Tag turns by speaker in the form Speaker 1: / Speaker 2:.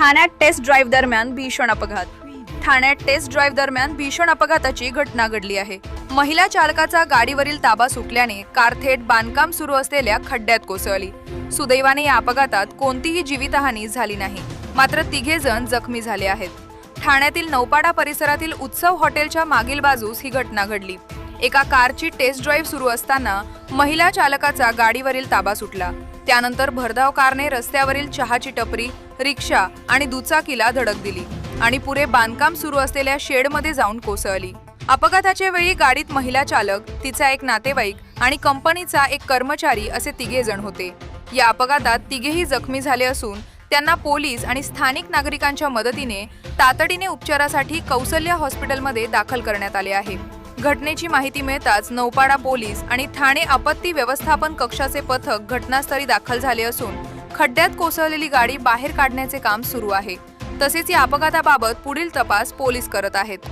Speaker 1: ठाण्यात taste drive दरम्यान भीषण अपघात. ठाण्यात टेस्ट ड्राईव्ह दरम्यान भीषण अपघाताची घटना घडली आहे. महिला चालकाचा गाडीवरील ताबा सुटल्याने कार थेट बांधकाम सुरू असलेल्या खड्ड्यात कोसळली. सुदैवाने या अपघातात कोणतीही जीवितहानी झाली नाही, मात्र तिघे जण जखमी झाले आहेत. ठाण्यातील नौपाडा परिसरातील उत्सव हॉटेलच्या मागील बाजूस ही घटना घडली. एका कारची टेस्ट ड्राईव्ह सुरू असताना महिला चालकाचा गाडीवरील ताबा सुटला. त्यानंतर भरधाव कारने रस्त्यावरील चहाची टपरी, रिक्षा आणि दुचाकीला धडक दिली आणि पुढे बांधकाम सुरू असलेल्या शेडमध्ये जाऊन कोसळली. अपघाताच्या वेळी गाडीत महिला चालक, तिचा एक नातेवाईक आणि कंपनीचा एक कर्मचारी असे तिघे जण होते. या अपघातात तिघेही जखमी झाले असून त्यांना पोलीस आणि स्थानिक नागरिकांच्या मदतीने तातडीने उपचारासाठी कौसल्या हॉस्पिटलमध्ये दाखल करण्यात आले आहे. घटनेची माहिती मिळताच नौपाडा पोलीस आणि ठाणे आपत्ती व्यवस्थापन कक्षाचे पथक घटनास्थळी दाखल झाले असून खड्ड्यात कोसळलेली गाडी बाहेर काढण्याचे काम सुरू आहे. तसेच या अपघाताबाबत पुढील तपास पोलीस करत आहेत.